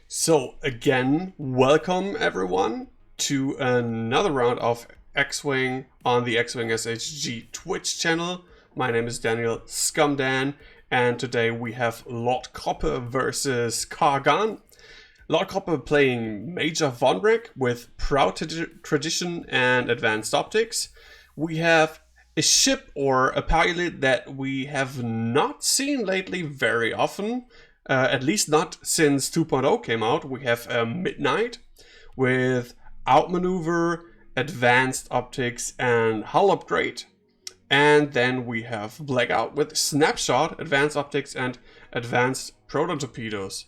So again, welcome everyone to another round of X-Wing on the X-Wing SHG Twitch channel. My name is Daniel Scum Dan, and today we have Lord Croppe versus Karghan. Lord Croppe playing Major Vonreg with Proud Tradition and Advanced Optics. We have a ship or a pilot that we have not seen lately very often. At least not since 2.0 came out. We have Midnight with Outmaneuver, Advanced Optics, and Hull Upgrade. And then we have Blackout with Snapshot, Advanced Optics, and Advanced Proton Torpedoes.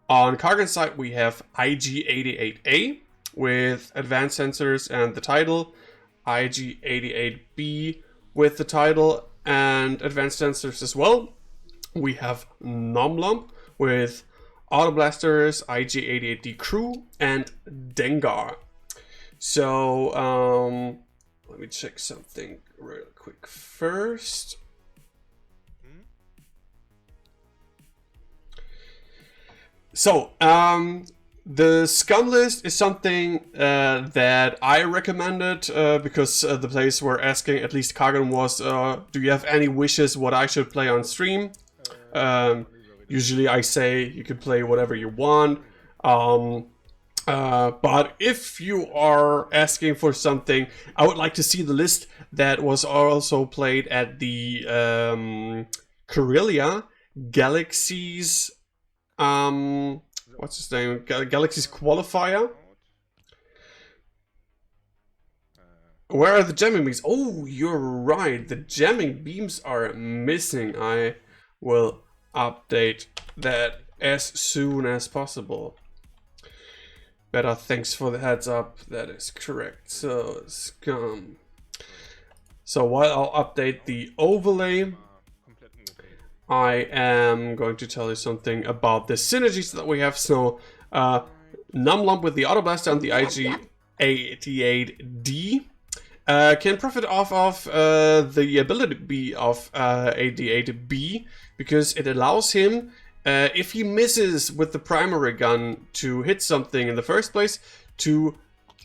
On Karghan's side, we have IG-88A with Advanced Sensors and the title, IG-88B with the title and Advanced Sensors as well. We have Lumb with Auto Blasters, IG-88D crew, and Dengar. So, let me check something real quick first. So, the Scum list is something that I recommended because the players were asking, at least Karghan was, do you have any wishes what I should play on stream? Usually I say you can play whatever you want, but if you are asking for something, I would like to see the list that was also played at the Corellia Galaxies, what's his name? Galaxies qualifier. Where are the jamming beams? Oh, you're right. The jamming beams are missing. I will update that as soon as possible. Better, thanks for the heads up. That is correct. So, Scum. So while I'll update the overlay, I am going to tell you something about the synergies that we have. So, Lumb with the Auto Blaster and the IG-88D can profit off of the ability of 88B because it allows him, if he misses with the primary gun to hit something in the first place, to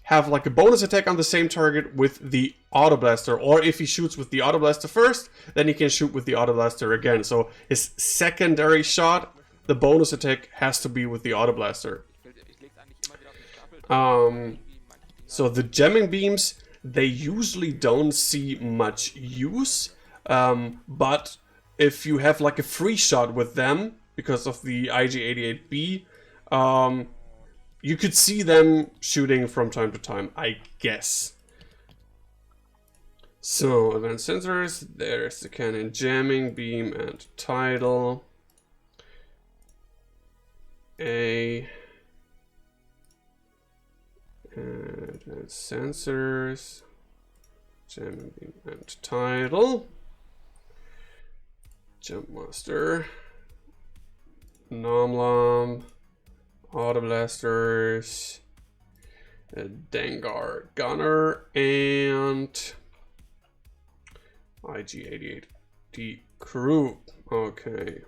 have like a bonus attack on the same target with the Auto Blaster. Or if he shoots with the Auto Blaster first, then he can shoot with the Auto Blaster again. So his secondary shot, the bonus attack has to be with the Auto Blaster. So the jamming beams, they usually don't see much use, but if you have like a free shot with them because of the IG-88B, you could see them shooting from time to time, I guess. So, advanced sensors, there's the cannon jamming beam and title. Advanced sensors, jamming beam and title. Jump Master, Lumb, Auto Blasters, Dengar Gunner, and IG-88D crew. Okay.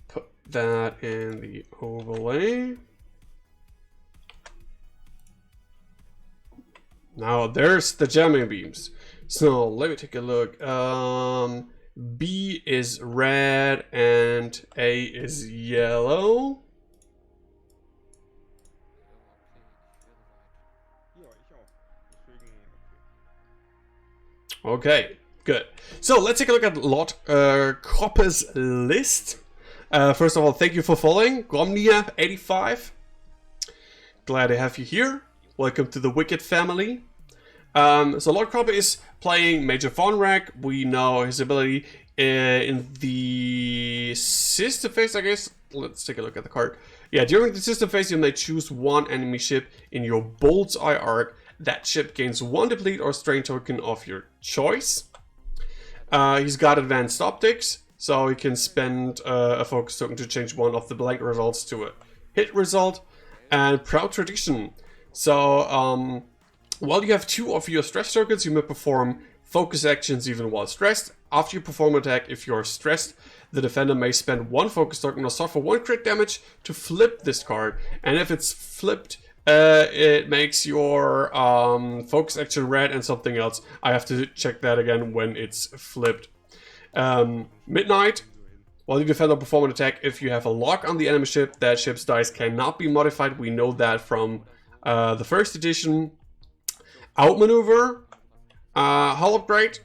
Put that in the overlay. Now there's the jamming beams. So let me take a look. B is red and A is yellow. Okay, good. So let's take a look at Lord Croppe's list. First of all, thank you for following, Gromnia85. Glad to have you here. Welcome to the Wicked family. So Lord Croppe is playing Major Vonreg. We know his ability in the system phase, I guess. Let's take a look at the card. Yeah, during the system phase, you may choose one enemy ship in your bullseye arc. That ship gains one deplete or strain token of your choice. He's got advanced optics, so he can spend a focus token to change one of the blank results to a hit result. And Proud Tradition. So While you have 2 of your stress tokens, you may perform focus actions even while stressed. After you perform an attack, if you're stressed, the defender may spend 1 focus token or suffer 1 crit damage to flip this card. And if it's flipped, it makes your focus action red and something else. I have to check that again when it's flipped. Midnight. While the defender perform an attack, if you have a lock on the enemy ship, that ship's dice cannot be modified. We know that from the first edition. Outmaneuver, hull upgrade,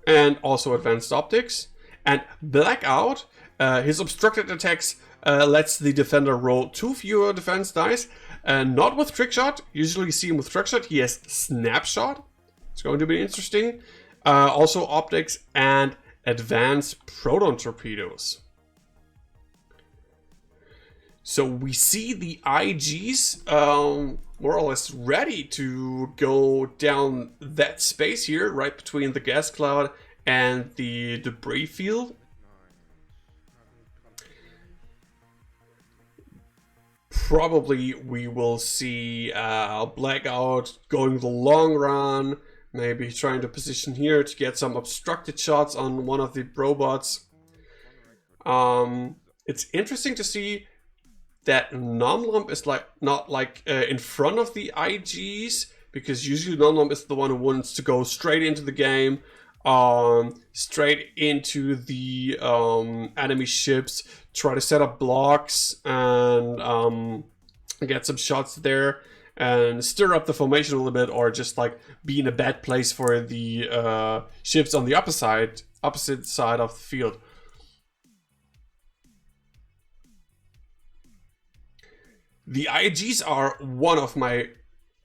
and also advanced optics. And Blackout, his obstructed attacks lets the defender roll 2 fewer defense dice. Not with trickshot. Usually you see him with trickshot. He has snapshot. It's going to be interesting. Also optics and advanced proton torpedoes. So we see the IGs more or less ready to go down that space here, right between the gas cloud and the debris field. Probably we will see Blackout going the long run, maybe trying to position here to get some obstructed shots on one of the robots. It's interesting to see that non-Lumb is not in front of the IGs, because usually non-Lumb is the one who wants to go straight into the game, straight into the enemy ships, try to set up blocks and get some shots there and stir up the formation a little bit, or just like be in a bad place for the ships on the opposite side of the field. The IGs are one of my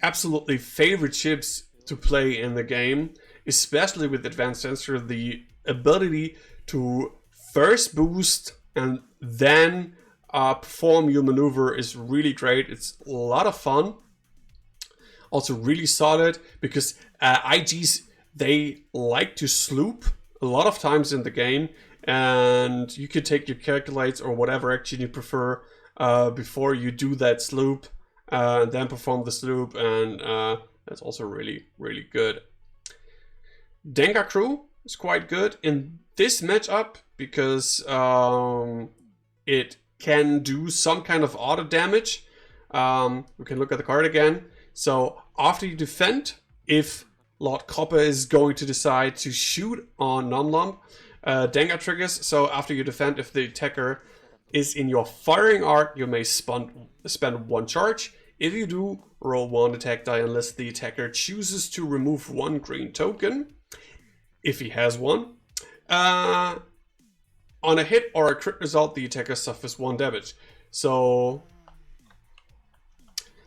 absolutely favorite ships to play in the game, especially with Advanced Sensor. The ability to first boost and then perform your maneuver is really great. It's a lot of fun. Also really solid, because IGs, they like to sloop a lot of times in the game, and you could take your calculates or whatever action you prefer before you do that sloop, and then perform the sloop, and that's also really, really good. Dengar Crew is quite good in this matchup, because it can do some kind of auto damage. We can look at the card again. So after you defend, if Lord Croppe is going to decide to shoot on non-Lumb, Dengar triggers. So after you defend, if the attacker is in your firing arc, you may spend 1 charge. If you do, roll 1 attack die unless the attacker chooses to remove 1 green token, if he has one. On a hit or a crit result, the attacker suffers 1 damage. So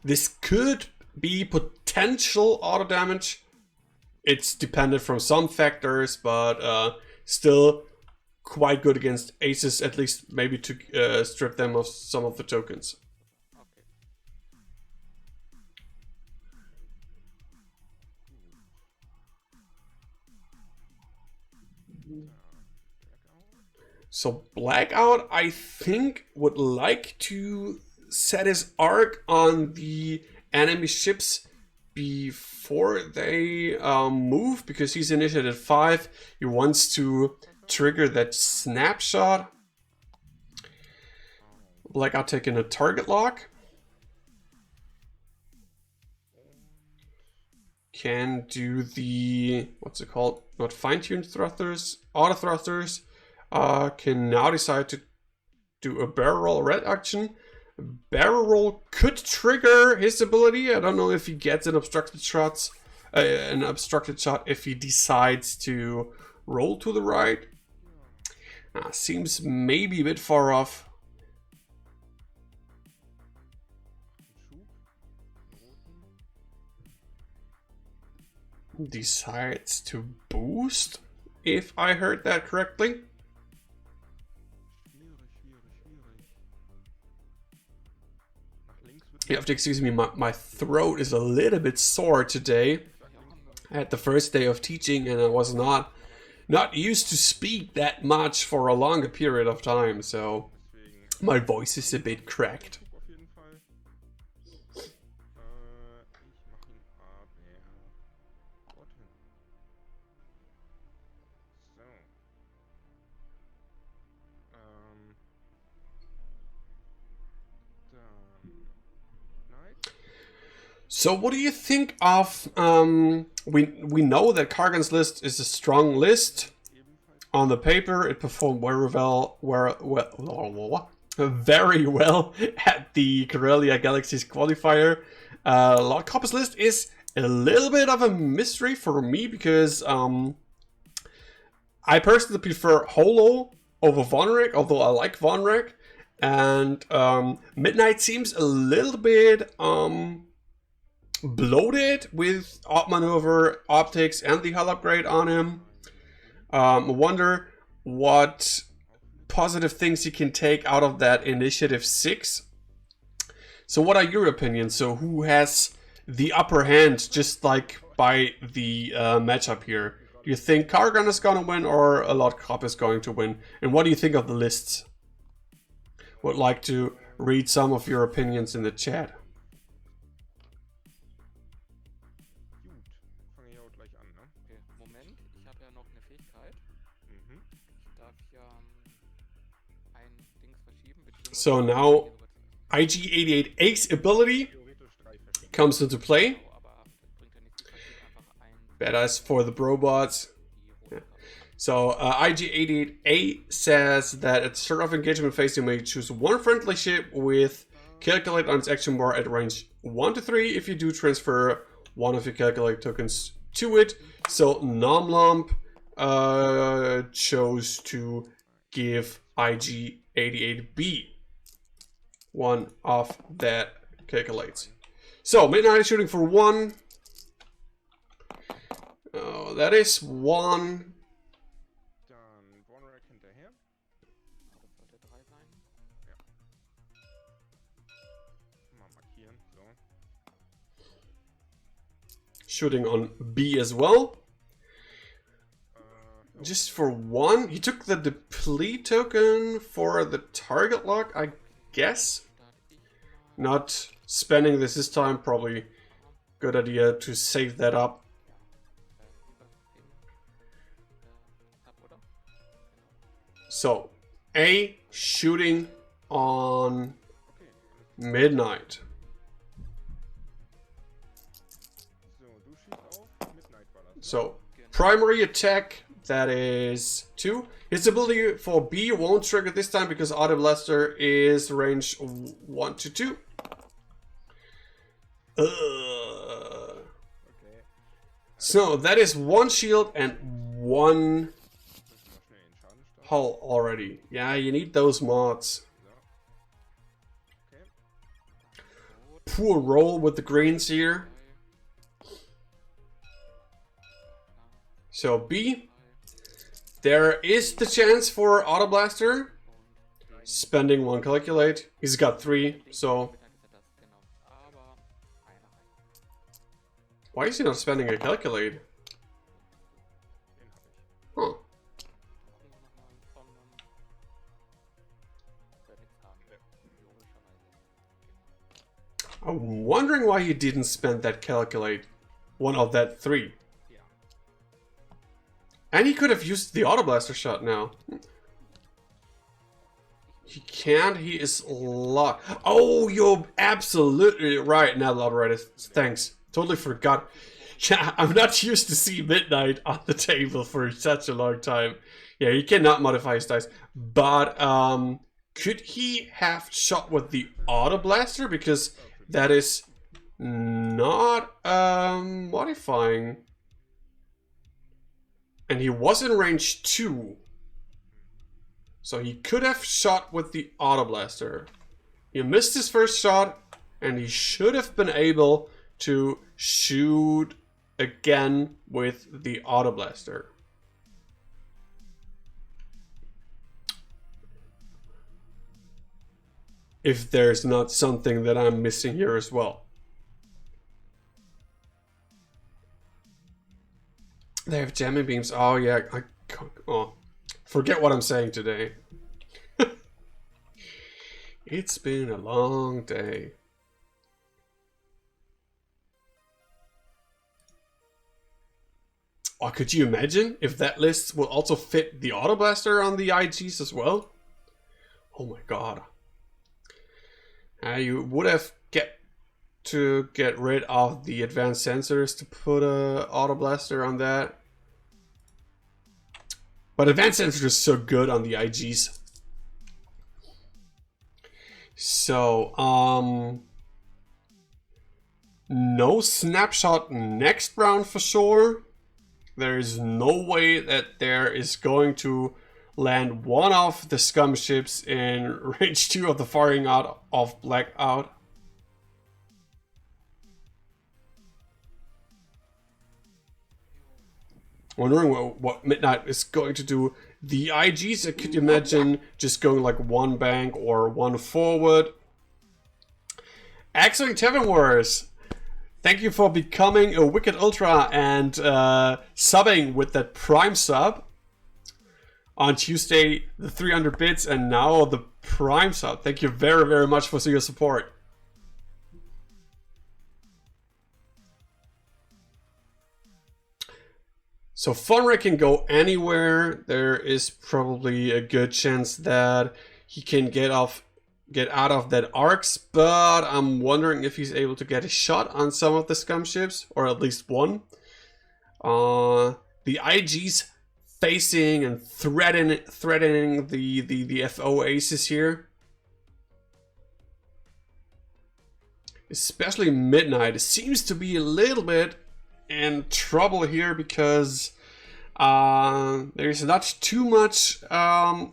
this could be potential auto damage. It's dependent from some factors, but still quite good against aces, at least maybe to strip them of some of the tokens. So Blackout, I think, would like to set his arc on the enemy ships before they move, because he's initiated 5. He wants to trigger that snapshot. Blackout taking a target lock. Can do the, what's it called? Not fine-tuned thrusters, auto thrusters. Can now decide to do a barrel roll red action. Barrel roll could trigger his ability. I don't know if he gets an obstructed shot if he decides to roll to the right. Seems maybe a bit far off. Decides to boost, if I heard that correctly. You have to excuse me, my throat is a little bit sore today. I had the first day of teaching and I was not used to speak that much for a longer period of time, so my voice is a bit cracked. So what do you think of, we know that Karghan's list is a strong list. On the paper, it performed very well at the Corellia Galaxies qualifier. Lord Copper's list is a little bit of a mystery for me because I personally prefer Holo over Vonreg, although I like Vonreg. And Midnight seems a little bit bloated with Op Maneuver, Optics, and the Hull upgrade on him. I wonder what positive things you can take out of that Initiative 6. So what are your opinions? So who has the upper hand, just like by the matchup here? Do you think Karghan is going to win or a Lord Croppe is going to win? And what do you think of the lists? Would like to read some of your opinions in the chat. So now IG-88A's ability comes into play. Badass for the Brobots. Yeah. So IG-88A says that at the start of engagement phase you may choose one friendly ship with calculate on its action bar at range 1 to 3. If you do, transfer one of your calculate tokens to it. So Lumb chose to give IG-88B one of that calculates. So Midnight is shooting for 1. Oh, that is 1. Shooting on B as well. Just for 1. He took the deplete token for the target lock, I guess. Not spending this time, probably good idea to save that up. So, A shooting on Midnight. So, primary attack, that is 2. His ability for B won't trigger this time because Auto Blaster is range 1 to 2. So that is 1 shield and 1 hull already. Yeah, you need those mods. Poor roll with the greens here. So B, there is the chance for Auto Blaster. Spending 1 calculate. He's got 3, so why is he not spending a calculate? Huh. I'm wondering why he didn't spend that calculate. One of that 3. And he could have used the Auto Blaster shot now. He can't, he is locked. Oh, you're absolutely right now, Loberator. Thanks. Totally forgot. Yeah, I'm not used to see Midnight on the table for such a long time. Yeah, he cannot modify his dice. But, could he have shot with the Auto Blaster? Because that is not, modifying. And he was in range 2. So he could have shot with the Auto Blaster. He missed his first shot, and he should have been able to shoot again with the Auto Blaster. If there's not something that I'm missing here as well. They have jamming beams. Oh yeah, forget what I'm saying today. It's been a long day. Oh, could you imagine if that list will also fit the Auto Blaster on the IGs as well? Oh my god. You would have get to get rid of the advanced sensors to put a auto blaster on that. But advanced sensors is so good on the IGs. So, no snapshot next round for sure. There is no way that there is going to land one of the Scum ships in range 2 of the firing out of Blackout. Wondering what Midnight is going to do. The IGs, I could imagine just going like one bank or one forward. X-Wing Tavern Wars, thank you for becoming a Wicked Ultra and subbing with that Prime sub. On Tuesday, the 300 bits, and now the Prime sub. Thank you very, very much for your support. So Vonreg can go anywhere. There is probably a good chance that he can get out of that arcs, but I'm wondering if he's able to get a shot on some of the Scum ships, or at least one. The IG's facing and threatening the FO aces here. Especially Midnight. It seems to be a little bit in trouble here because there's not too much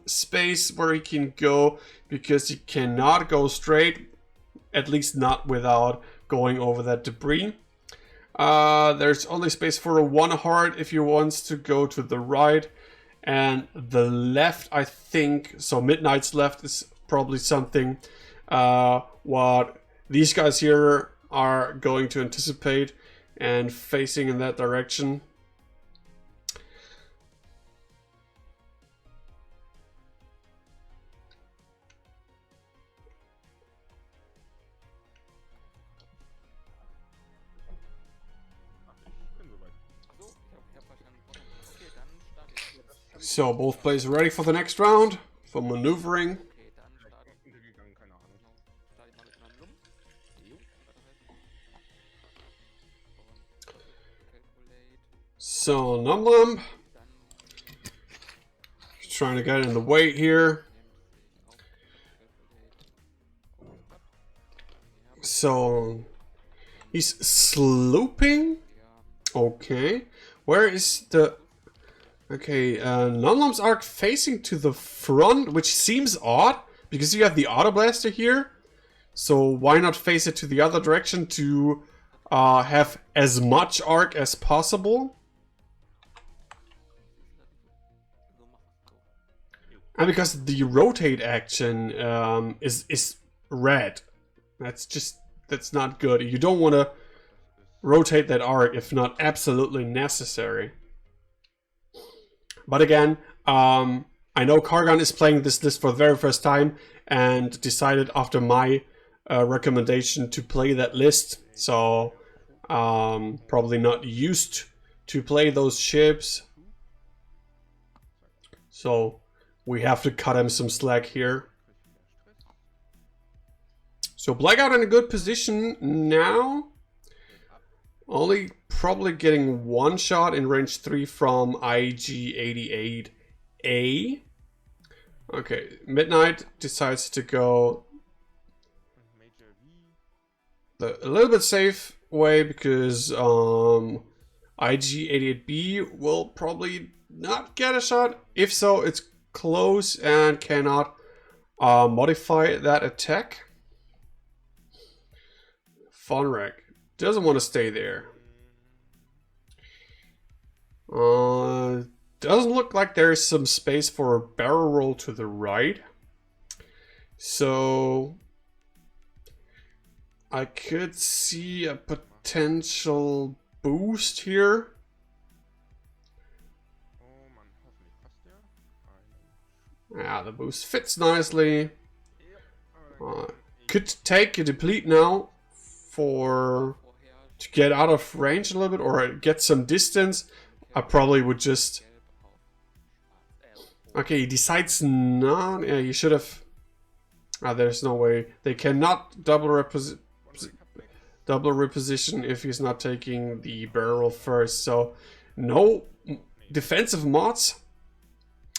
space where he can go, because he cannot go straight, at least not without going over that debris. There's only space for a one heart if he wants to go to the right, and the left, I think, so Midnight's left is probably something what these guys here are going to anticipate and facing in that direction. So both players ready for the next round for maneuvering. So Lumb trying to get in the weight here. So he's slooping. Okay, where is the? Okay, Lumb's arc facing to the front, which seems odd because you have the auto blaster here. So why not face it to the other direction to have as much arc as possible? And because the rotate action is red. That's not good. You don't want to rotate that arc if not absolutely necessary. But again, I know Karghan is playing this list for the very first time and decided after my recommendation to play that list. So probably not used to play those ships. So we have to cut him some slack here. So Blackout in a good position now. Only probably getting one shot in range 3 from IG-88A. Okay, Midnight decides to go a little bit safe way because IG-88B will probably not get a shot. If so, it's close and cannot modify that attack. Vonreg doesn't want to stay there. Doesn't look like there's some space for a barrel roll to the right. So I could see a potential boost here. Yeah, the boost fits nicely. Could take a deplete now to get out of range a little bit or get some distance. I probably would just... Okay, he decides not... Yeah, he should have... there's no way. They cannot double double reposition if he's not taking the barrel first. So no defensive mods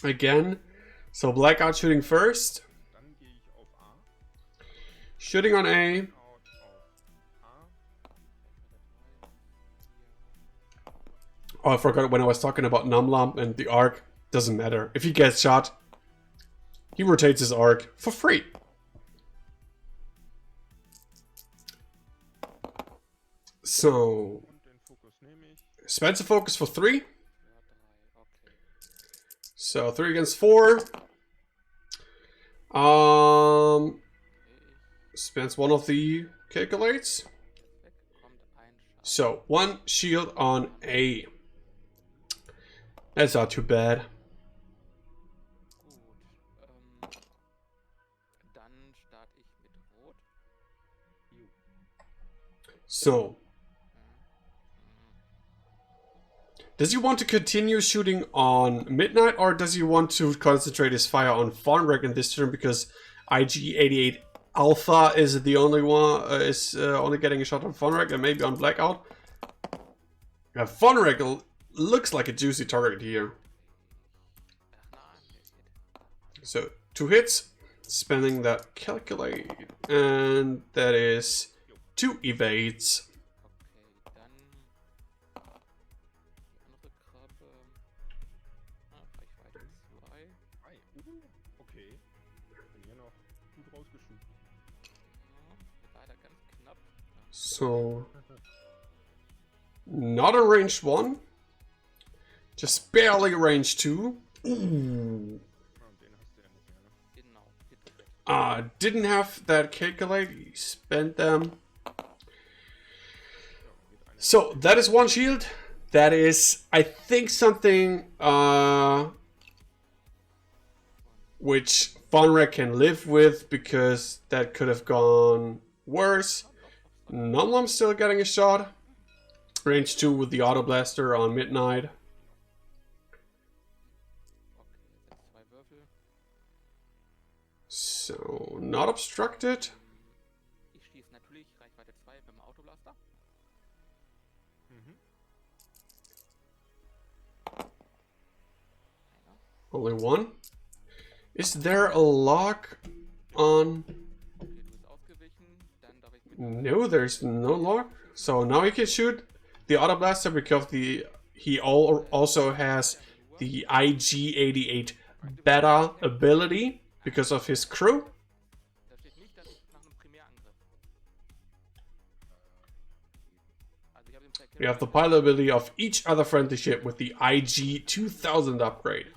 again. So Blackout shooting first. Shooting on A. Oh, I forgot when I was talking about Lumb and the arc. Doesn't matter. If he gets shot, he rotates his arc for free. So, Spencer focus for 3. So 3 against 4. Spends one of the calculates. So 1 shield on A. That's not too bad. So, does he want to continue shooting on Midnight, or does he want to concentrate his fire on Vonreg in this turn because IG-88 Alpha is the only one only getting a shot on Vonreg and maybe on Blackout? Yeah, Vonreg looks like a juicy target here. So 2 hits, spending that calculate, and that is 2 evades. So, not a range 1, just barely range 2. Ooh. Didn't have that calculate, he spent them. So, that is 1 shield. That is, I think, something which Vonreg can live with, because that could have gone worse. Lumb still getting a shot. Range 2 with the auto blaster on Midnight. So, not obstructed. Only 1. Is there a lock on? No, there's no lock. So now he can shoot the auto blaster because he also has the IG-88 beta ability because of his crew. We have the pilot ability of each other friendly ship with the IG-2000 upgrade.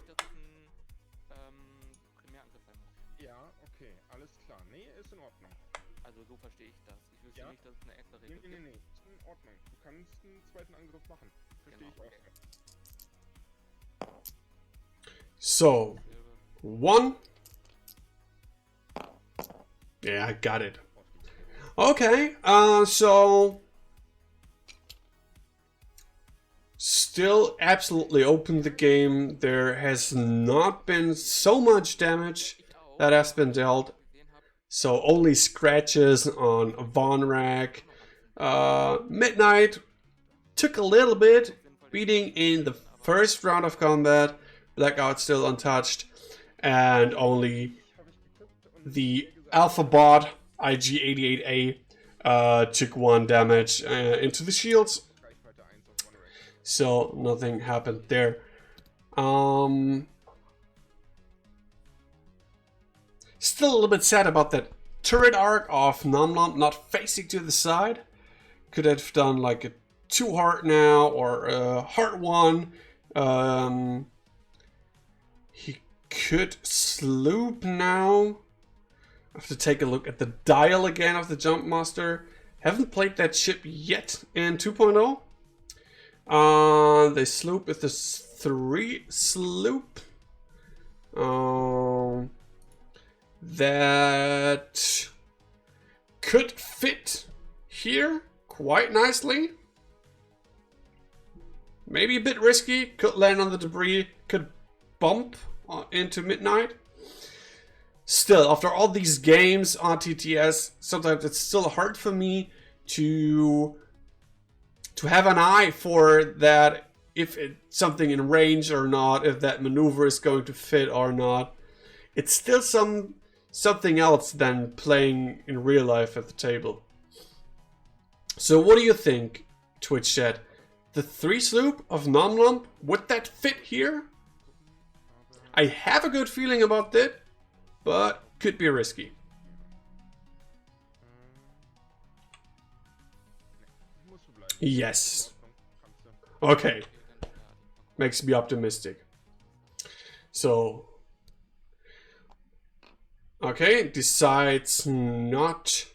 So, 1. Yeah, I got it. Okay, so still absolutely open the game. There has not been so much damage that has been dealt. So only scratches on Vonreg. Midnight took a little bit, beating in the first round of combat. Blackout still untouched, and only the Alpha bot IG-88A took 1 damage into the shields. So nothing happened there. Still a little bit sad about that turret arc of Lumb not facing to the side. Could have done like a 2 heart now, or a heart 1. He could sloop now. I have to take a look at the dial again of the Jump Master. Haven't played that ship yet in 2.0. The sloop is the 3 sloop. That could fit here quite nicely. Maybe a bit risky. Could land on the debris. Could bump into Midnight. Still, after all these games on TTS, sometimes it's still hard for me to have an eye for that, if it's something in range or not, if that maneuver is going to fit or not. It's still something else than playing in real life at the table. So what do you think, Twitch chat? The 3 sloop of Lumb, would that fit here? I have a good feeling about that, but could be risky. Yes. Okay. Makes me optimistic. So, okay, decides not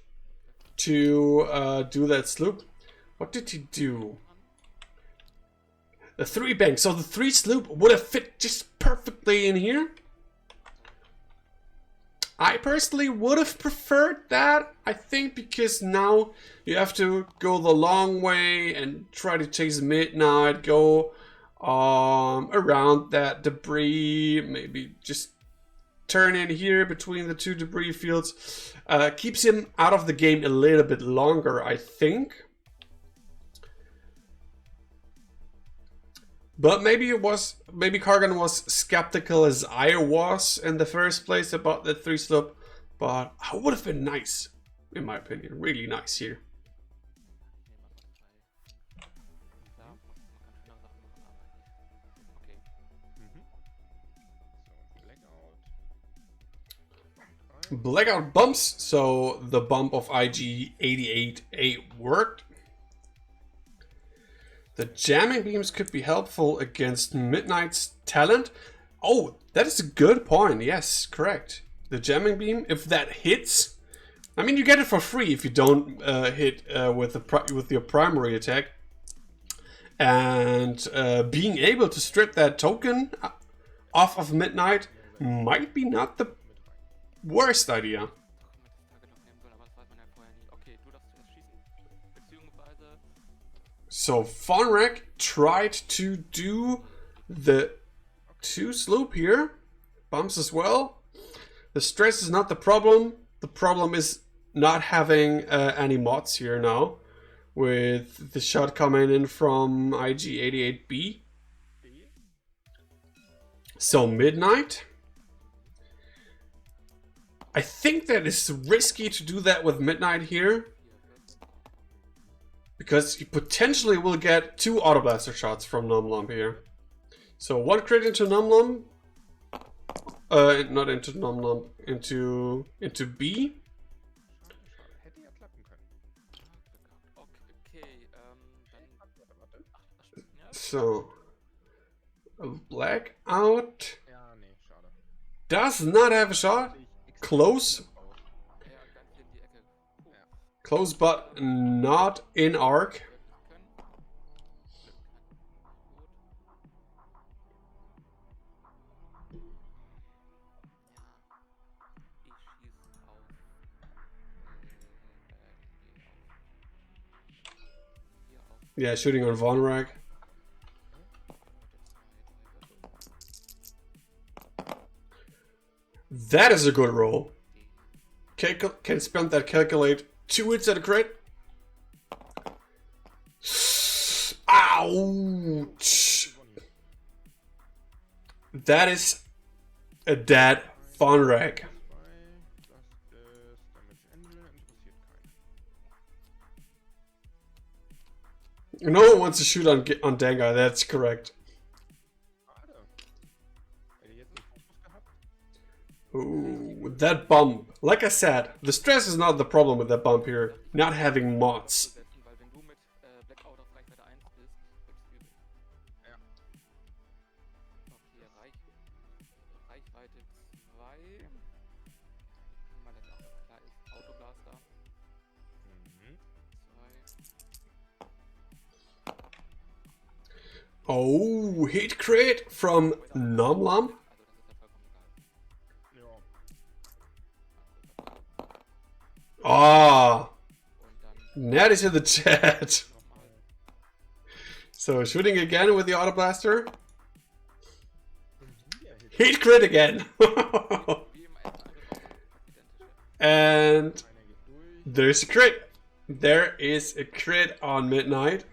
to do that sloop. What did he do? The 3 bank. So the 3 sloop would have fit just perfectly in here. I personally would have preferred that, I think, because now you have to go the long way and try to chase midnight, go around that debris, maybe just turn in here between the 2 debris fields. Keeps him out of the game a little bit longer, I think. But maybe Karghan was skeptical as I was in the first place about the 3 slope. But it would have been nice, in my opinion. Really nice here. Blackout bumps, so the bump of IG-88A worked. The jamming beams could be helpful against Midnight's talent. Oh, that is a good point. Yes, correct. The jamming beam, if that hits, I mean, you get it for free if you don't hit with your primary attack. And being able to strip that token off of Midnight might be not the worst idea. So Vonreg tried to do the 2 sloop here. Bumps as well. The stress is not the problem. The problem is not having any mods here now. With the shot coming in from IG-88B. So Midnight. I think that it's risky to do that with Midnight here. Because you potentially will get 2 auto blaster shots from Lumb here. So 1 crit into Lumb. Not into Lumb, into B. So Blackout does not have a shot. Close. Close, but not in arc. Yeah, shooting on Vonreg. That is a good roll. Can spend that calculate. 2 hits at a crit. Ouch! That is a dead Vonreg. No one wants to shoot on Dengar, that's correct. Ooh, that bump. Like I said, the stress is not the problem with that bump here. Not having mods. Oh, hit crit from Lumb. Ah, Nat is in the chat. So shooting again with the auto blaster. Hit crit again. And there's a crit. There is a crit on Midnight.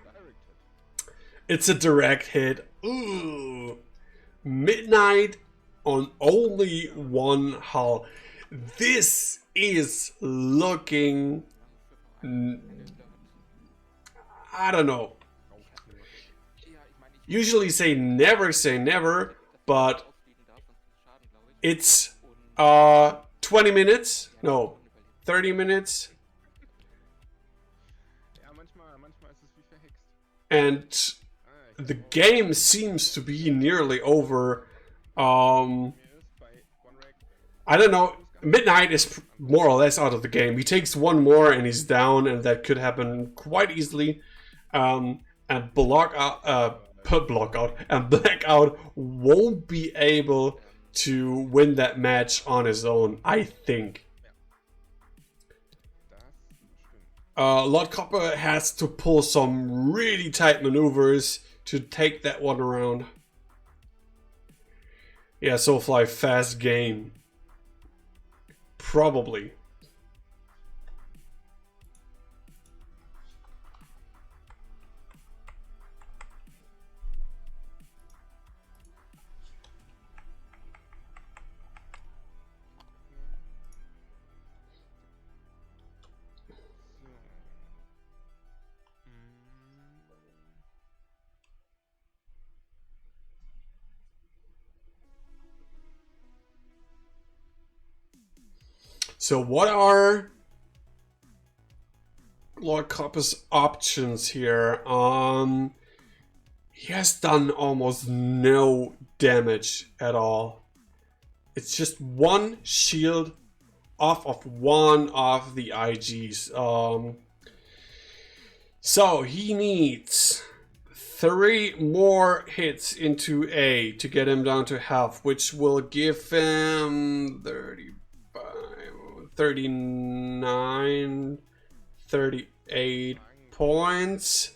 It's a direct hit. Ooh. Midnight on only one hull. This is looking... I don't know. Usually say never, but it's 20 minutes, no, 30 minutes, and the game seems to be nearly over. I don't know, Midnight is more or less out of the game. He takes one more and he's down, and that could happen quite easily. And Blackout won't be able to win that match on his own, I think. Lord Croppe has to pull some really tight maneuvers to take that one around. Yeah, Soulfly, fast game. Probably. So what are Lord Croppe's options here? He has done almost no damage at all. It's just one shield off of one of the IGs. So he needs 3 more hits into A to get him down to half, which will give him 39, 38 points.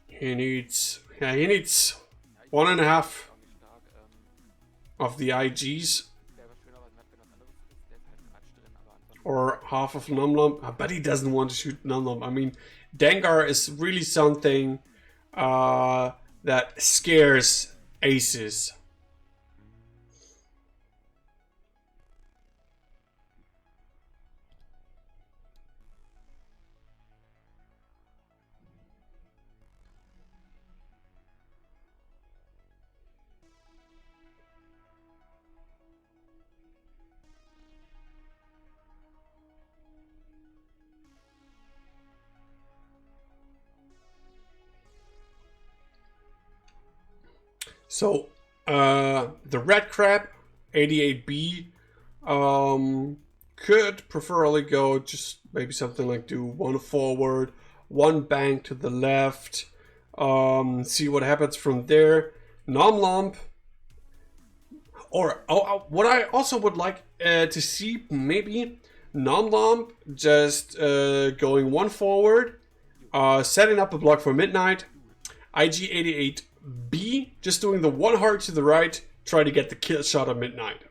He needs 1.5 of the IGs. Or half of Lumb. I bet he doesn't want to shoot Lumb. I mean, Dengar is really something that scares aces. So, the red crab, 88B, could preferably go just maybe something like do 1 forward, 1 bang to the left, see what happens from there. Lumb, or what I also would like to see, maybe Lumb just going 1 forward, setting up a block for Midnight, IG88B just doing the 1 heart to the right, try to get the kill shot at Midnight.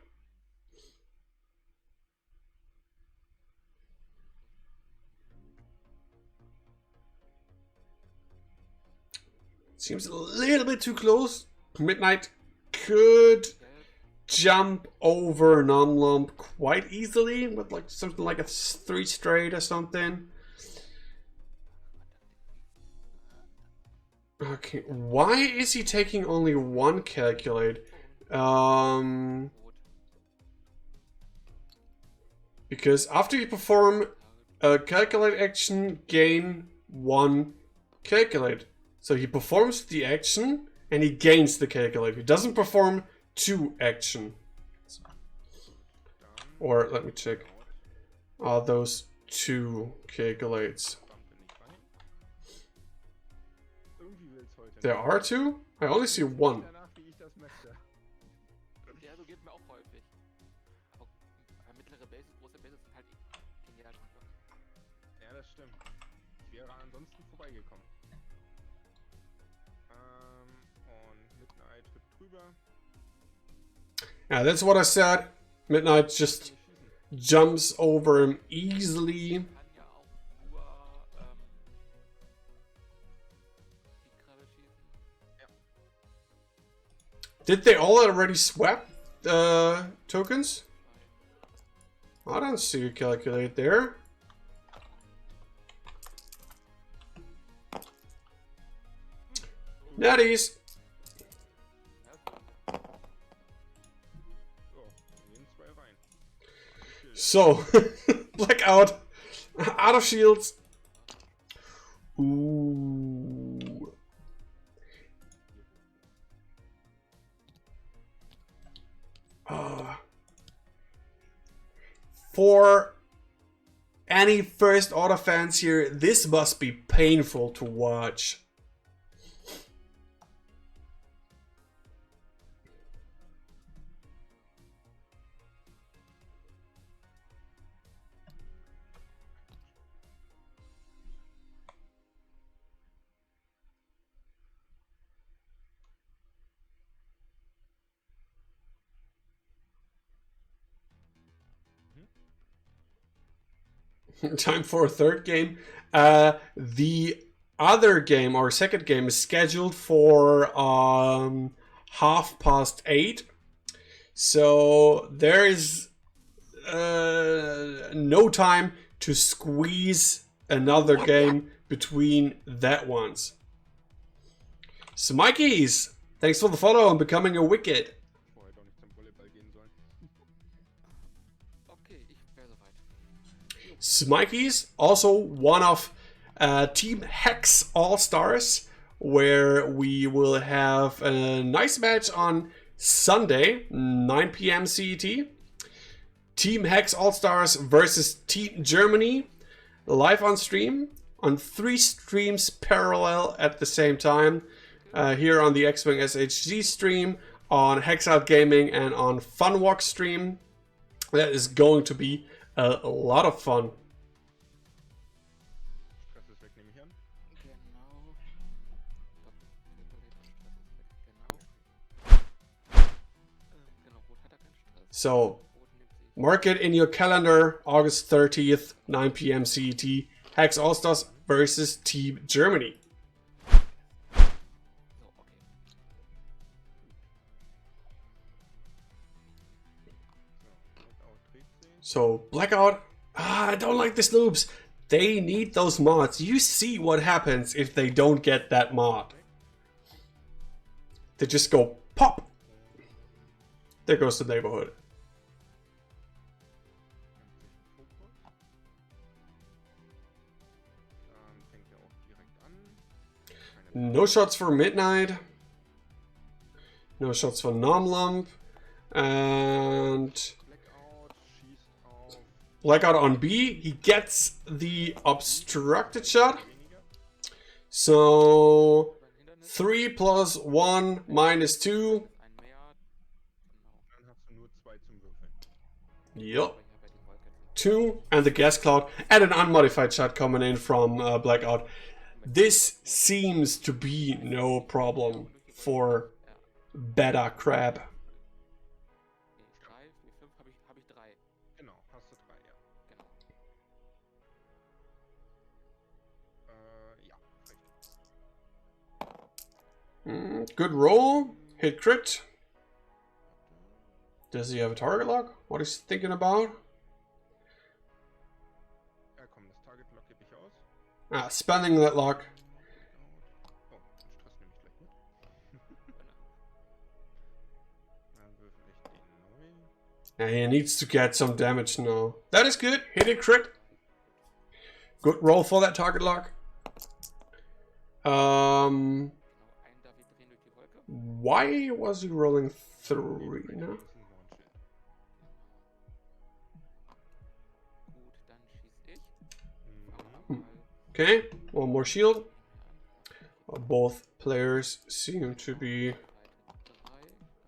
Seems a little bit too close. Midnight could jump over Lumb quite easily with like something like a 3 straight or something. Okay, why is he taking only 1 calculate? Because after you perform a calculate action, gain 1 calculate. So he performs the action and he gains the calculate. He doesn't perform 2 action. Or let me check. Are those 2 calculates? There are 2? I only see 1. Yeah, that's what I said. Midnight just jumps over him easily. Did they all already swap tokens? I don't see a calculate there. Natties. So, Blackout, out of shields. Ooh. For any first order fans here, this must be painful to watch. Time for a third game. The other game, or second game, is scheduled for 8:30. So there is no time to squeeze another game between that ones. Smikeys, thanks for the follow and becoming a wicket. Smikeys, also one of Team Hex All-Stars, where we will have a nice match on Sunday, 9 PM CET. Team Hex All-Stars versus Team Germany, live on stream, on 3 streams parallel at the same time. Here on the X-Wing SHG stream, on Hexout Gaming, and on Funwalk stream. That is going to be a lot of fun. So, mark it in your calendar, August 30th, 9 PM CET, Hex All-Stars versus Team Germany. So, Blackout, I don't like the Snoops. They need those mods. You see what happens if they don't get that mod. They just go pop. There goes the neighborhood. No shots for Midnight. No shots for Lumb. And Blackout on B. He gets the obstructed shot. So 3 plus 1 minus 2. Yup. 2 and the gas cloud and an unmodified shot coming in from Blackout. This seems to be no problem for Beta Crab. Good roll. Hit crit. Does he have a target lock? What is he thinking about? Spending that lock. And he needs to get some damage now. That is good. Hit it crit. Good roll for that target lock. Why was he rolling 3 now? Okay, one more shield. Both players seem to be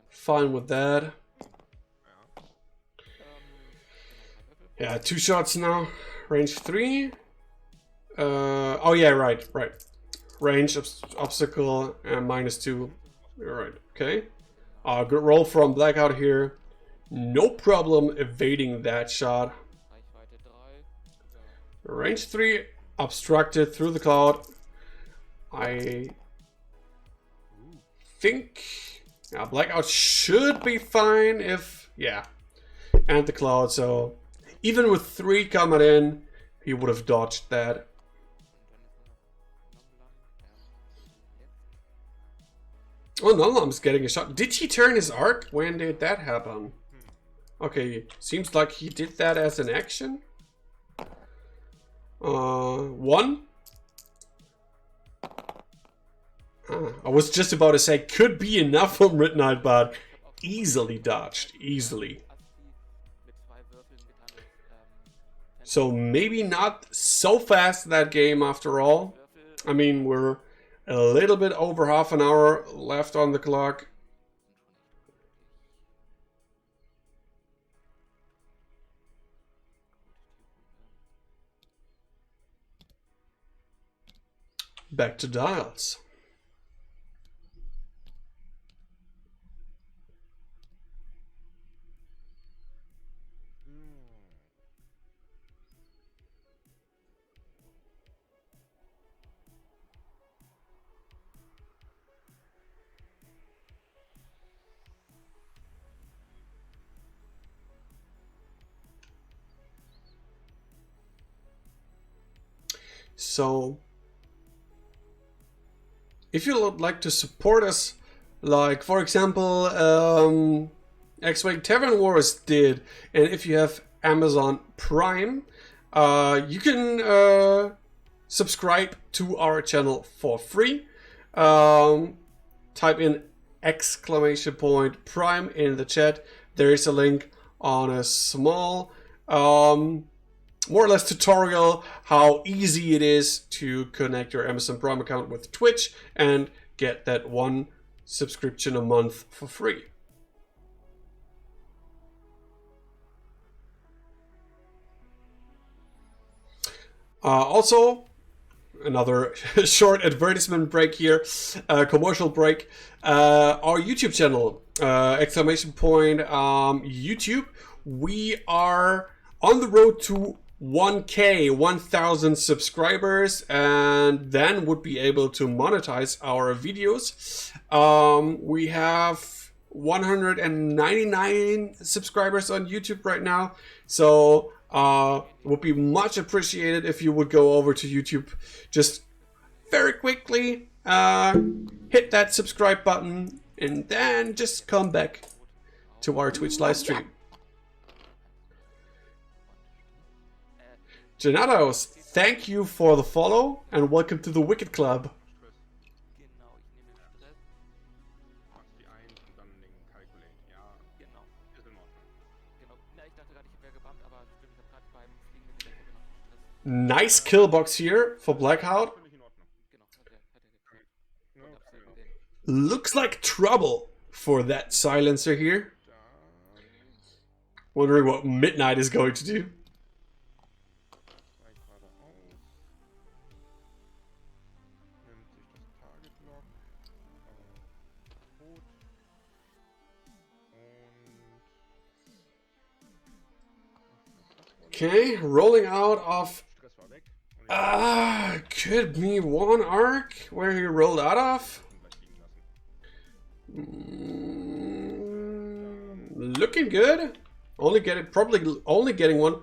fine with that. Yeah, 2 shots now. Range 3. Oh yeah, right. Range obstacle and -2. You're right. Okay. Good roll from Blackout here. no problem evading that shot. Range 3 obstructed through the cloud. I think Blackout should be fine if, yeah, and the cloud. So even with 3 coming in, he would have dodged that. Oh, Lumb's getting a shot. Did he turn his arc? When did that happen? Okay, seems like he did that as an action. 1. I was just about to say could be enough for Midnight, but easily dodged. Easily. So maybe not so fast that game after all. I mean, we're a little bit over half an hour left on the clock. Back to dials. So if you would like to support us, like for example X-Wing Tavern Wars did, and if you have Amazon Prime, you can subscribe to our channel for free. Type in !Prime in the chat. There is a link on a small more or less tutorial how easy it is to connect your Amazon Prime account with Twitch and get that 1 subscription a month for free. Also, another short advertisement break here, commercial break. Our YouTube channel, !YouTube, we are on the road to 1K, 1,000 subscribers, and then would be able to monetize our videos. We have 199 subscribers on YouTube right now, so would be much appreciated if you would go over to YouTube just very quickly, hit that subscribe button, and then just come back to our Twitch live stream. Janados, thank you for the follow and welcome to the Wicked Club. Nice kill box here for Blackout. Looks like trouble for that silencer here. Wondering what Midnight is going to do. Okay, rolling out of could be 1 arc where he rolled out of. Looking good. Probably only getting 1.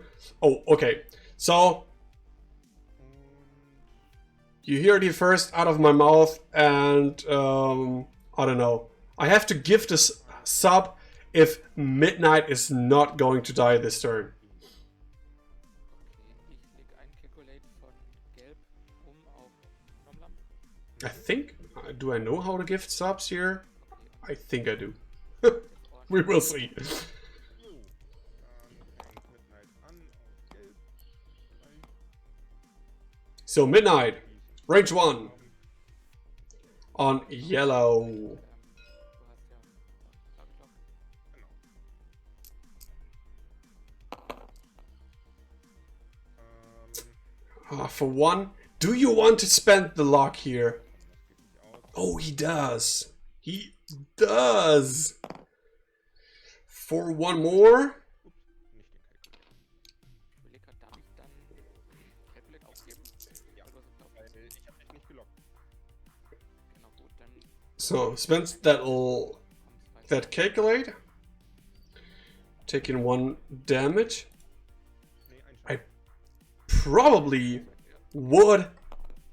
Oh, okay. So you heard it first out of my mouth, and I don't know. I have to give this sub if Midnight is not going to die this turn. I think, do I know how to gift subs here? I think I do. We will see. So Midnight, range 1 on yellow. For 1, do you want to spend the lock here? Oh, he does. He does. for one more. So spends that calculate, taking 1 damage. I probably would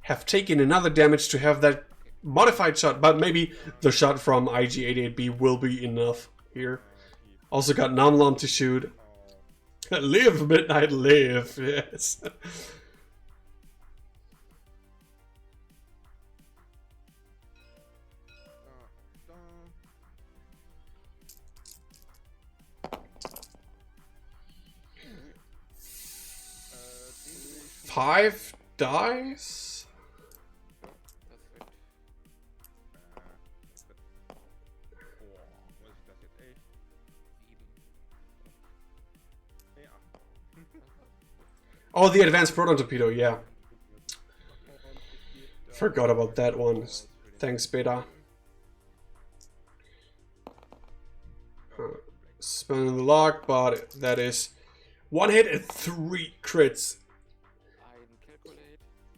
have taken another damage to have that modified shot, but maybe the shot from IG-88B will be enough here. Also got Lumb to shoot. Live, Midnight, live, yes. Five dice? Oh, the advanced proton torpedo, yeah. Forgot about that one. Thanks, Beta. Spinning the lock, but that is 1 hit and 3 crits.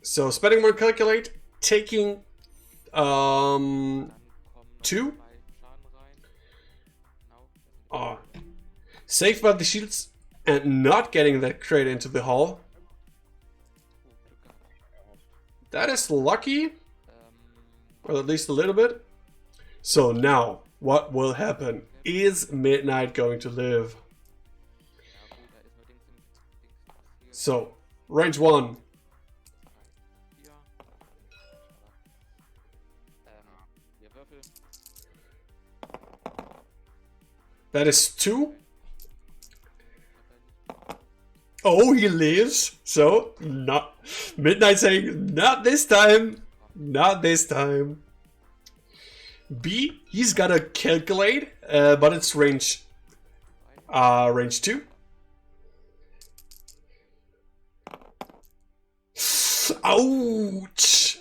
So spending 1 calculate, taking 2. Saved by the shields and not getting that crit into the hull. That is lucky, or at least a little bit. So now, what will happen? Is Midnight going to live? So, range 1. That is 2. Oh, he lives. So, not Midnight saying, not this time. Not this time. B, he's gotta calculate, but it's range 2. Ouch.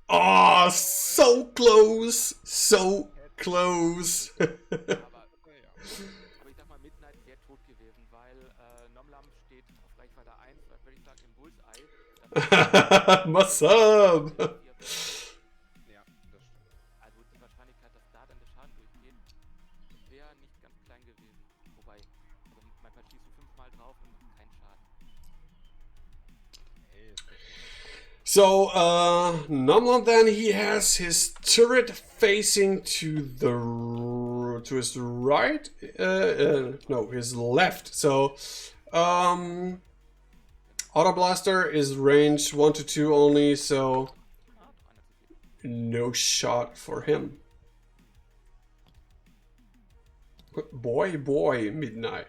Oh, so close. So close. What's up? So, Lumb then, he has his turret facing to his right, no, his left. So, Auto Blaster is range 1 to 2 only, so no shot for him. Boy, Midnight.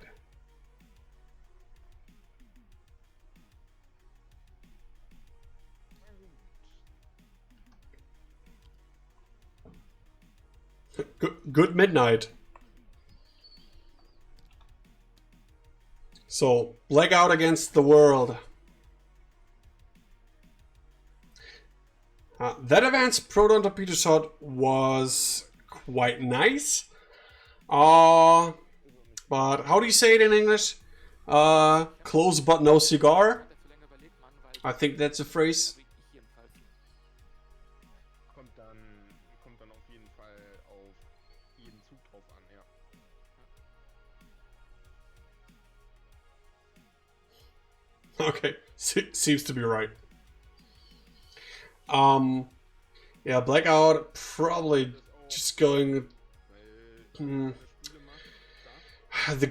Good Midnight. So, Blackout against the world. That advanced proton torpedo shot was quite nice. But how do you say it in English? Close but no cigar. I think that's a phrase. Okay, seems to be right. Yeah, Blackout probably just going. The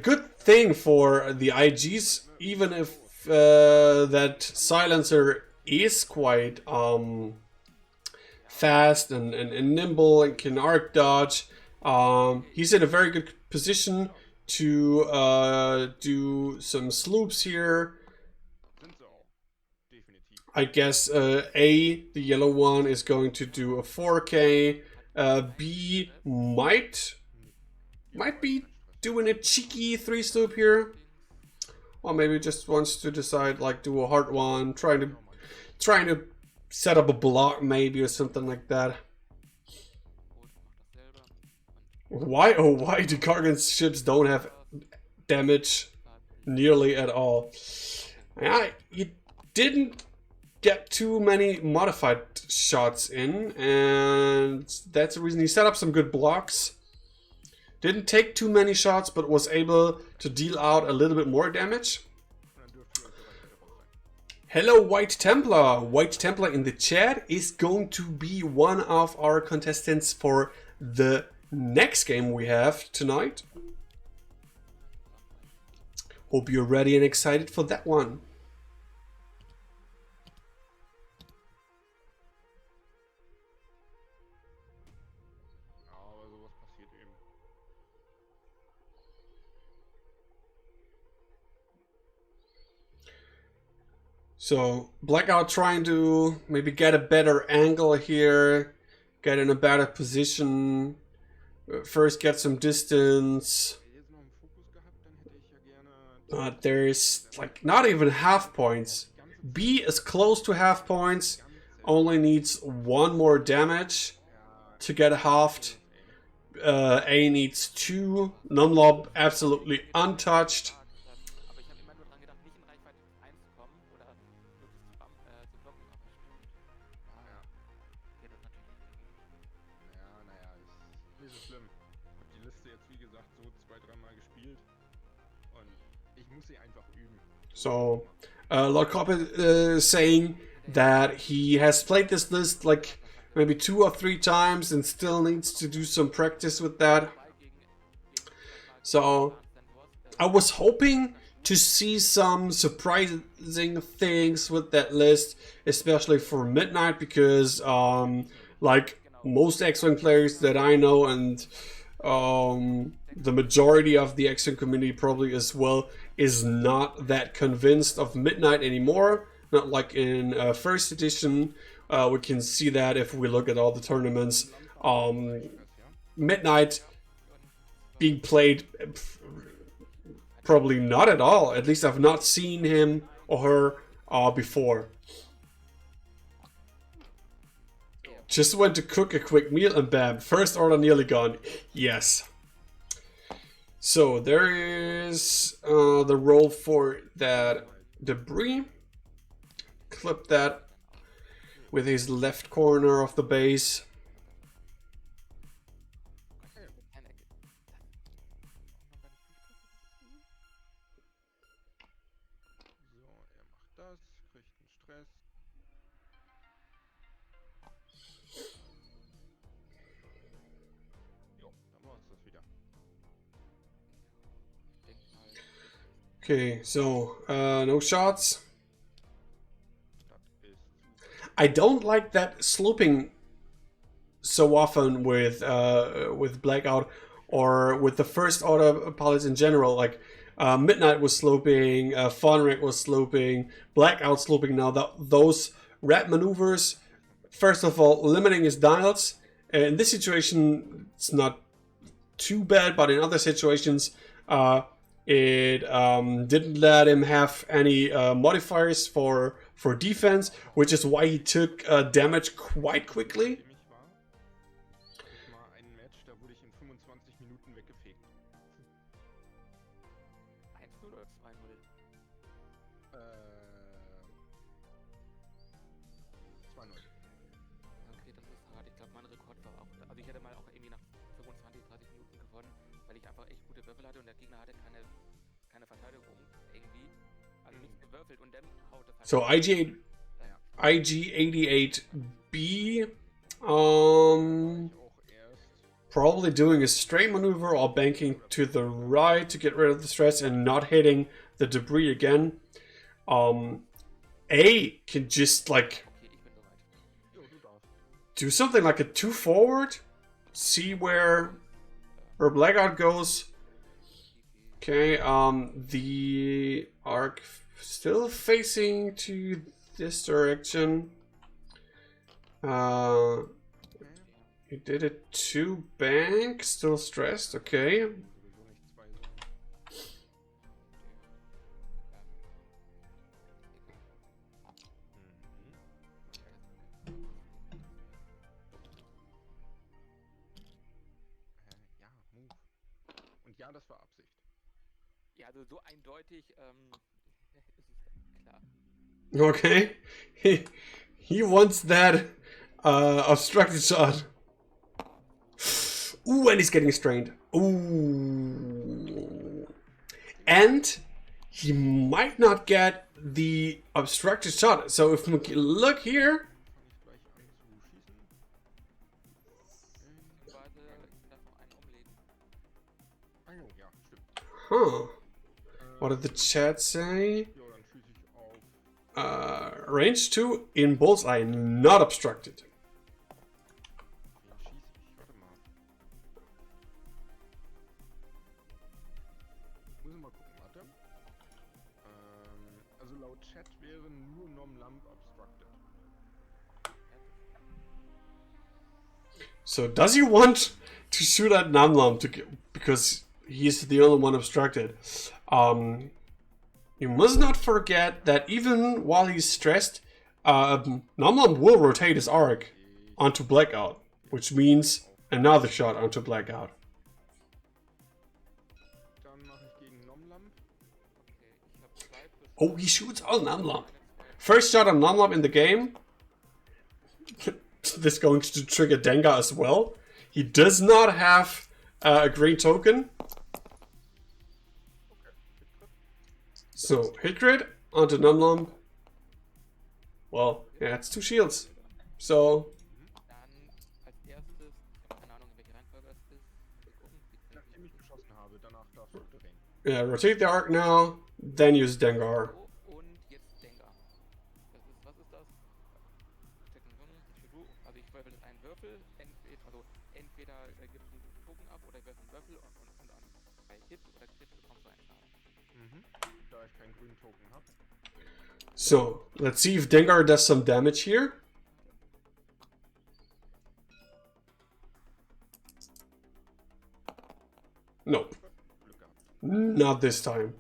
good thing for the IGs, even if that silencer is quite fast and nimble and can arc dodge, he's in a very good position to do some sloops here. I guess A, the yellow one, is going to do a 4K. B might be doing a cheeky 3 sloop here, or maybe just wants to decide like do a hard one, trying to set up a block maybe or something like that. Why, oh why do Karghan's ships don't have damage nearly at all? Yeah, you didn't get too many modified shots in, and that's the reason he set up some good blocks. Didn't take too many shots, but was able to deal out a little bit more damage. Hello, White Templar. White Templar in the chat is going to be one of our contestants for the next game we have tonight. Hope you're ready and excited for that one. So Blackout trying to maybe get a better angle here, get in a better position, first get some distance. There's like not even half points. B is close to half points, only needs one more damage to get halved. A needs 2, Lumb absolutely untouched. So, Lord Croppe is saying that he has played this list like maybe 2 or 3 times and still needs to do some practice with that. So, I was hoping to see some surprising things with that list, especially for Midnight, because like most X-Wing players that I know, and the majority of the X-Wing community probably as well, is not that convinced of Midnight anymore. Not like in first edition. We can see that if we look at all the tournaments. Midnight being played probably not at all. At least I've not seen him or her before. Just went to cook a quick meal and bam, first order nearly gone. Yes. So there is the roll for that debris. Clip that with his left corner of the base. Okay, so no shots. I don't like that sloping so often with Blackout or with the first order pilots in general. Like Midnight was sloping, Vonreg was sloping, Blackout sloping. Now those red maneuvers, first of all, limiting his dials. In this situation, it's not too bad, but in other situations, it didn't let him have any modifiers for defense, which is why he took damage quite quickly. So IG-88B, probably doing a straight maneuver or banking to the right to get rid of the stress and not hitting the debris again. A can just like do something like a 2 forward, see where Blackout goes. Okay, the arc still facing to this direction. He did a 2 bank, still stressed, okay. Ja, das war Absicht. Ja, also so eindeutig ist es klar. Okay. He wants that obstructed shot. Ooh, and he's getting strained. Ooh. And he might not get the obstructed shot. So if we look here. Fange ich gleich an zu schießen. Warte, ich darf noch einen umlegen. Ah jo, ja, stimmt. Huh. What did the chat say? Ja, dann schieße ich auf. Range 2 in bullseye, not obstructed. Wen schieße ich? Warte mal. Muss ich mal gucken, warte. Also laut Chat wäre nur Lumb obstructed. So does he want to shoot at Lumb because he's the only one obstructed? You must not forget that even while he's stressed, Lumb will rotate his arc onto Blackout, which means another shot onto Blackout. Dann mache ich gegen Lumb. Okay, ich habe 2 plus. Oh, he shoots on Lumb. First shot on Lumb in the game. This going to trigger Dengar as well. He does not have a green token. So, hit crit onto Lumb. Well, yeah, it's 2 shields. So, Dann als erstes, keine Ahnung, in welcher Reihenfolge es ist. Wir gucken, Nachdem ich geschossen habe, danach darfst du drehen. yeah, rotate the arc now, then use Dengar. so, und jetzt Dengar. Was ist das? Also ich würfel einen Würfel, entweder gibt es einen Token ab oder ich würfel einen Würfel und an bei Hit oder Crit bekommst du einen Schaden. Da ich keinen grünen Token habe. So, let's see if Dengar does some damage here. Nope. Glück gehabt. Not this time.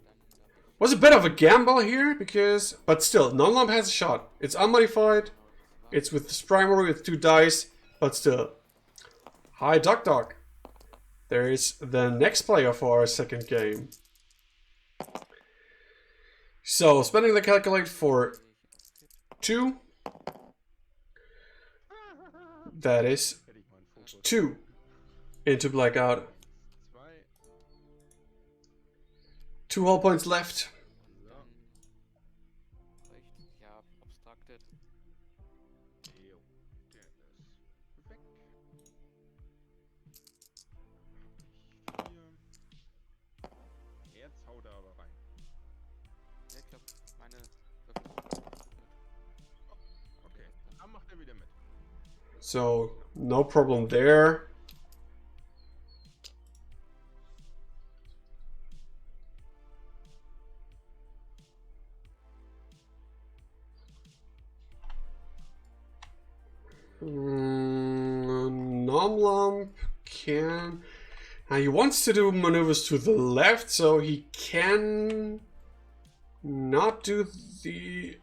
Was a bit of a gamble here, because... But still, Lumb has a shot. It's unmodified. It's with this primary with 2 dice, but still. Hi, Duck Duck. There is the next player for our second game. So, spending the calculate for 2. That is Hätte ich meinen Fokus. 2 into Blackout. 2. 2 hull points left. So. Recht, ja, obstructed. Jo. Der ist weg. 4. Jetzt haut er aber rein. Ja, ich glaube, meine Würfel. Okay. Dann macht er wieder mit. So, no problem there. Lumb can... Now he wants to do maneuvers to the left, so he can not do the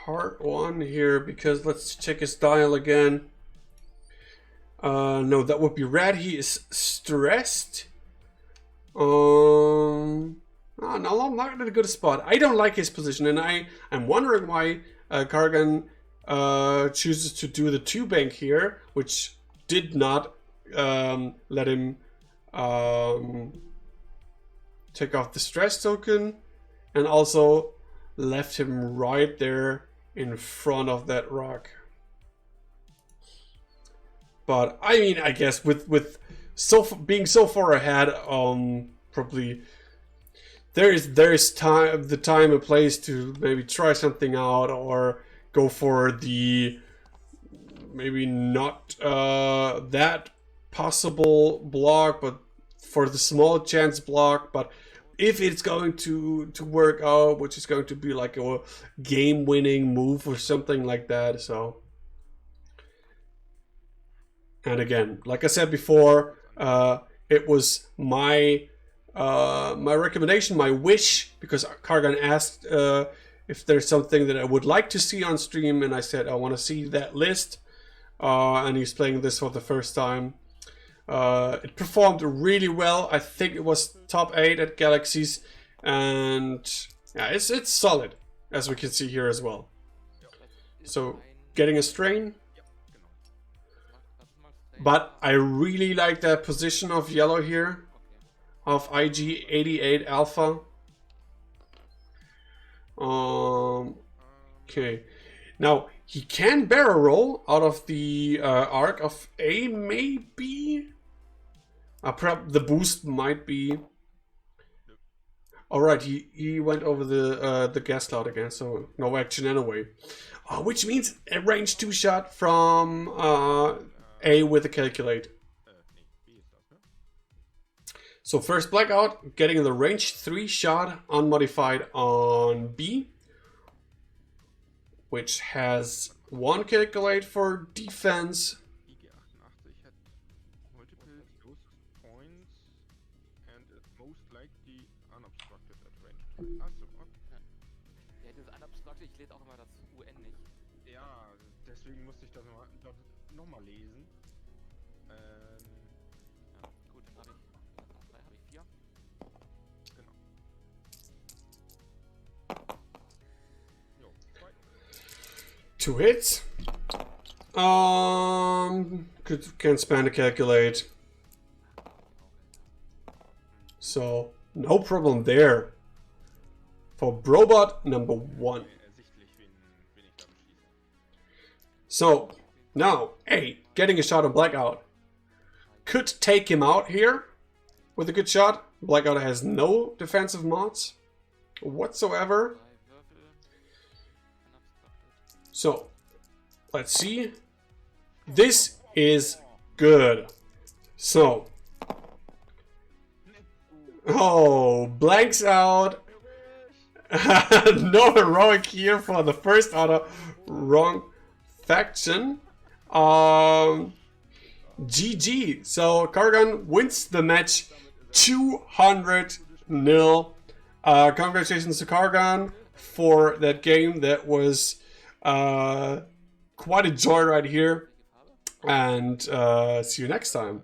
hard one here, because let's check his dial again. No, that would be red. He is stressed. No, I'm not in a good spot. I don't like his position, and I'm wondering why Karghan chooses to do the 2 bank here, which did not let him take off the stress token, and also left him right there in front of that rock. But I mean, I guess with being so far ahead, probably there is time and place to maybe try something out, or go for the maybe not that possible block, but for the small chance block. But if it's going to work out, which is going to be like a game-winning move or something like that. So, and again, like I said before, it was my recommendation, my wish, because Karghan asked if there's something that I would like to see on stream, and I said I want to see that list. And he's playing this for the first time. It performed really well. I think it was top 8 at Galaxies, and yeah, it's solid, as we can see here as well. So getting a strain, but I really like that position of yellow here, of IG88 Alpha. Okay, now he can barrel roll out of the arc of A, maybe. Perhaps the boost might be. Alright, he went over the gas cloud again, so no action anyway. Which means a range 2 shot from A with the calculate. So first Blackout, getting the range 3 shot unmodified on B, which has 1 calculate for defense. Ja, das Unobstructed, ich lese auch immer das UN nicht. Ja, deswegen musste ich das nochmal lesen. Ja, gut, dann habe ich 3, habe ich 4. Genau. Jo, 2. 2 hits. Can span the calculate. So no problem there. For Brobot number 1. So now A getting a shot on Blackout. Could take him out here with a good shot. Blackout has no defensive mods whatsoever. So let's see. This is good. So blanks out. No heroic here for the first auto. Wrong faction. GG. So Karghan wins the match 200-0. Congratulations to Karghan for that game. That was quite a joy right here. And see you next time.